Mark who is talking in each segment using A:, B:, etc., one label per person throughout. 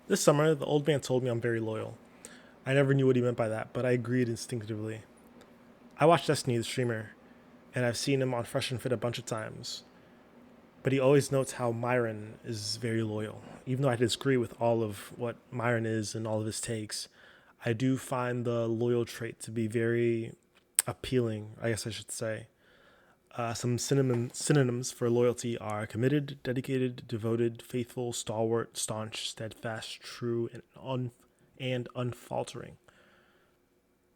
A: This summer, the old man told me I'm very loyal. I never knew what he meant by that, but I agreed instinctively. I watch Destiny, the streamer, and I've seen him on Fresh and Fit a bunch of times, but he always notes how Myron is very loyal. Even though I disagree with all of what Myron is and all of his takes, I do find the loyal trait to be very appealing, I guess I should say. Some synonyms for loyalty are committed, dedicated, devoted, faithful, stalwart, staunch, steadfast, true, and unfaltering.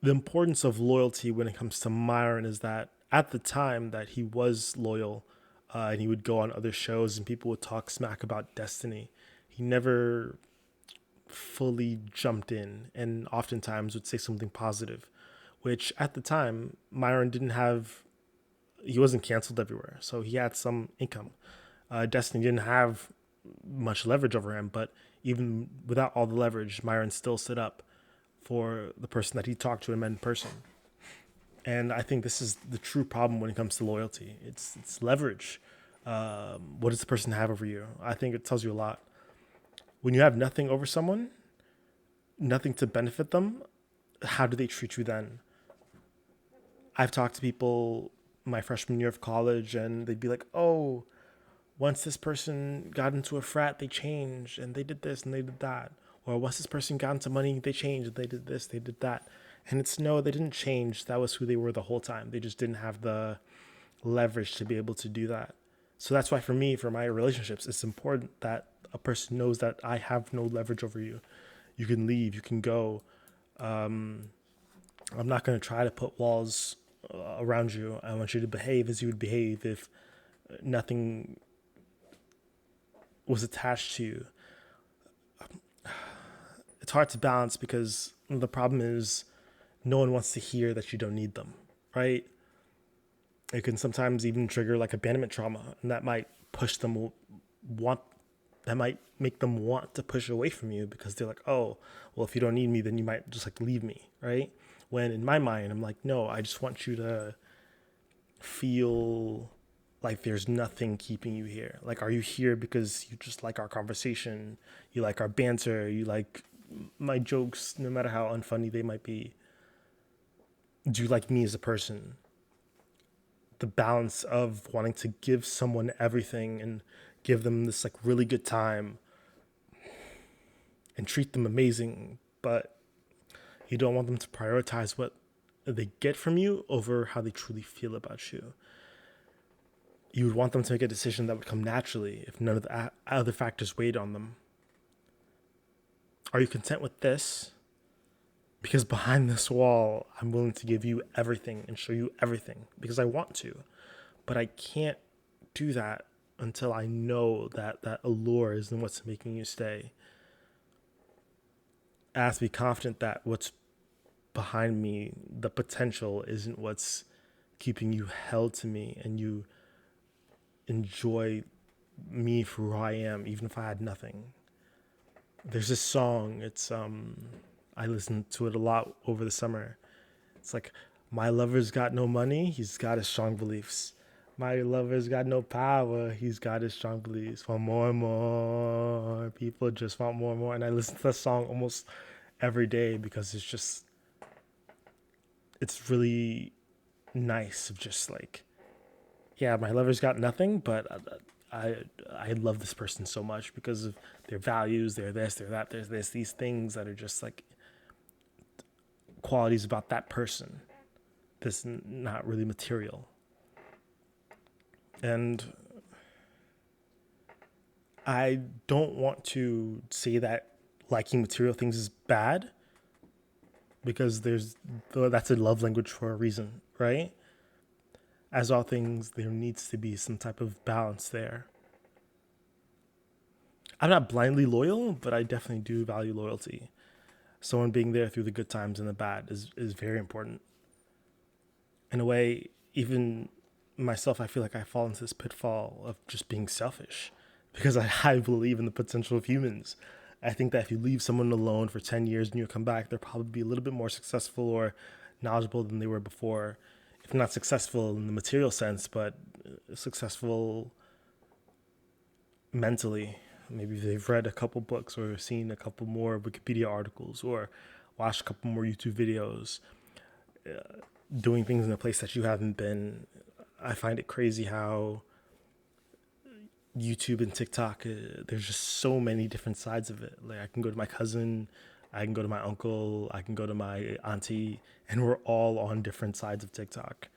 A: The importance of loyalty when it comes to Myron is that at the time that he was loyal, and he would go on other shows and people would talk smack about Destiny, he never fully jumped in and oftentimes would say something positive, which at the time Myron didn't have. He wasn't canceled everywhere, so he had some income. Destiny didn't have much leverage over him, but even without all the leverage, Myron still stood up for the person that he talked to him in person. And I think this is the true problem when it comes to loyalty. It's leverage. What does the person have over you? I think it tells you a lot. When you have nothing over someone, nothing to benefit them, how do they treat you then? I've talked to people my freshman year of college, and they'd be like, "Oh, once this person got into a frat, they changed and they did this and they did that." Or once this person got into money, they changed and they did this, they did that. And it's no, they didn't change. That was who they were the whole time. They just didn't have the leverage to be able to do that. So that's why for me, for my relationships, it's important that a person knows that I have no leverage over you. You can leave, you can go. I'm not going to try to put walls around you. I want you to behave as you would behave if nothing was attached to you. It's hard to balance because the problem is no one wants to hear that you don't need them, right? It can sometimes even trigger like abandonment trauma, and that might push them want that might make them want to push away from you because they're like, oh, well, if you don't need me, then you might just like leave me, right? When in my mind, I'm like, no, I just want you to feel like there's nothing keeping you here. Like, are you here because you just like our conversation? You like our banter? You like my jokes, no matter how unfunny they might be? Do you like me as a person? The balance of wanting to give someone everything and give them this like really good time and treat them amazing, but you don't want them to prioritize what they get from you over how they truly feel about you. You would want them to make a decision that would come naturally if none of the other factors weighed on them. Are you content with this? Because behind this wall, I'm willing to give you everything and show you everything because I want to. But I can't do that until I know that that allure isn't what's making you stay. I have to be confident that what's behind me, the potential, isn't what's keeping you held to me and you enjoy me for who I am, even if I had nothing. There's this song, I listened to it a lot over the summer. It's like, my lover's got no money, he's got his strong beliefs. My lover's got no power, he's got his strong beliefs. Want more and more. People just want more and more. And I listen to that song almost every day because it's really nice of just like, yeah, my lover's got nothing, but I I love this person so much because of their values, they're this, they're that, there's this, these things that are just like qualities about that person that's not really material. And I don't want to say that liking material things is bad because that's a love language for a reason, right? As all things, there needs to be some type of balance there. I'm not blindly loyal, but I definitely do value loyalty. Someone being there through the good times and the bad is very important. In a way, even myself, I feel like I fall into this pitfall of just being selfish because I believe in the potential of humans. I think that if you leave someone alone for 10 years and you come back, they'll probably be a little bit more successful or knowledgeable than they were before. If not successful in the material sense, but successful mentally. Maybe they've read a couple books or seen a couple more Wikipedia articles or watched a couple more YouTube videos, doing things in a place that you haven't been. I find it crazy how YouTube and TikTok, there's just so many different sides of it. Like I can go to my cousin, I can go to my uncle, I can go to my auntie, and we're all on different sides of TikTok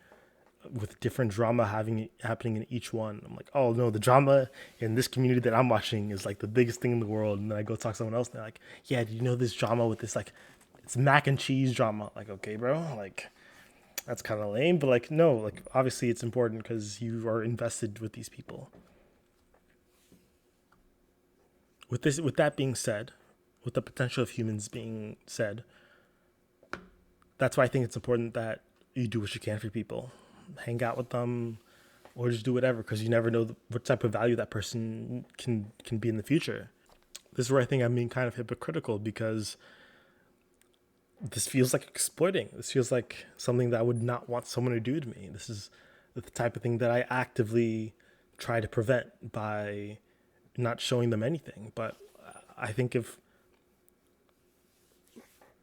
A: with different drama happening in each one. I'm like, oh no, the drama in this community that I'm watching is like the biggest thing in the world. And then I go talk to someone else and they're like, yeah, do you know this drama with this like it's mac and cheese drama? Like, okay, bro, like that's kind of lame, but like no, like obviously it's important because you are invested with these people. With that being said, with the potential of humans being said, that's why I think it's important that you do what you can for people, hang out with them, or just do whatever because you never know what type of value that person can be in the future. This is where I think I'm being kind of hypocritical because this feels like exploiting. This feels like something that I would not want someone to do to me. This is the type of thing that I actively try to prevent by not showing them anything. But I think if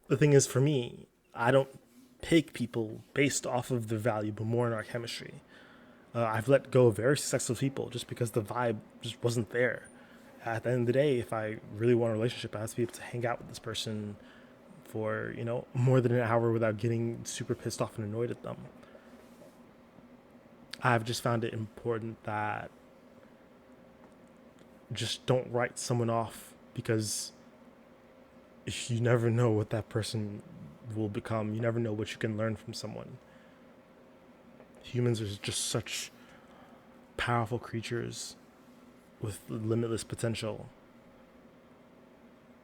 A: the thing is for me, I don't pick people based off of their value, but more in our chemistry. I've let go of very successful people just because the vibe just wasn't there. At the end of the day, if I really want a relationship, I have to be able to hang out with this person for, more than an hour without getting super pissed off and annoyed at them. I've just found it important that just don't write someone off because you never know what that person will become. You never know what you can learn from someone. Humans are just such powerful creatures with limitless potential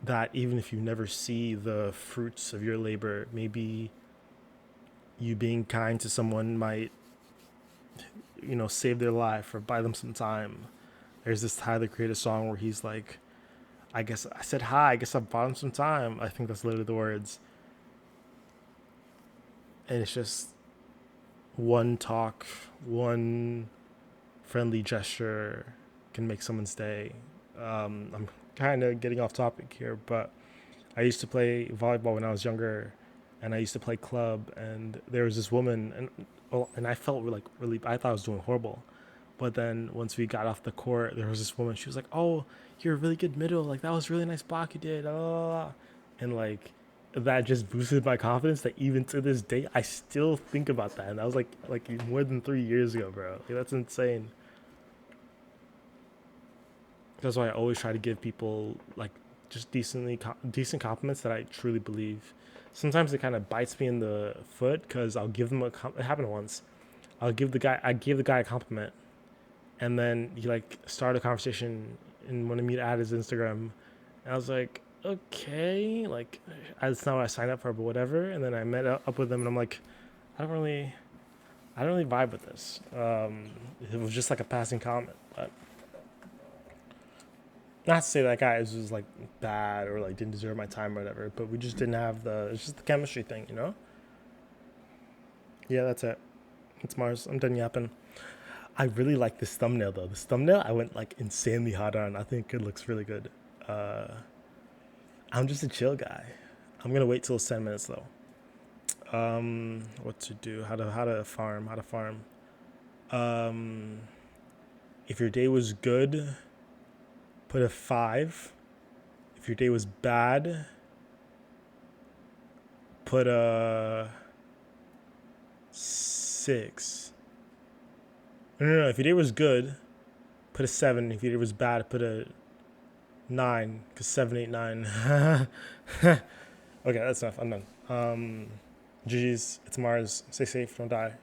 A: that even if you never see the fruits of your labor, maybe you being kind to someone might, save their life or buy them some time. There's this Tyler Creator song where he's like, I guess I said hi, I guess I bought him some time. I think that's literally the words. And it's just one talk, one friendly gesture can make someone's day. I'm kind of getting off topic here, but I used to play volleyball when I was younger, and I used to play club. And there was this woman, and I felt really, I thought I was doing horrible. But then once we got off the court, there was this woman. She was like, "Oh, you're a really good middle. Like that was a really nice block you did." And like that just boosted my confidence. That even to this day, I still think about that. And that was like more than 3 years ago, bro. Like, that's insane. That's why I always try to give people like just decent compliments that I truly believe. Sometimes it kind of bites me in the foot because I'll give them it happened once. I gave the guy a compliment, and then he like started a conversation and wanted me to add his Instagram. And I was like, okay, like that's not what I signed up for, but whatever. And then I met up with him, and I'm like, I don't really vibe with this. It was just like a passing comment, but not to say that guy was like bad or like didn't deserve my time or whatever. But we just didn't have it's just the chemistry thing, you know? Yeah, that's it. It's Mars. I'm done yapping. I really like this thumbnail though. This thumbnail I went like insanely hot on. I think it looks really good. Uh, I'm just a chill guy. I'm gonna wait till it's 10 minutes though. What to do? How to farm? How to farm? Um, if your day was good, put a 5. If your day was bad, put a 6. No. If your day was good, put a 7. If your day was bad, put a 9. Cause 7, 8, 9. Okay, that's enough. I'm done. GG's. It's Mars. Stay safe. Don't die.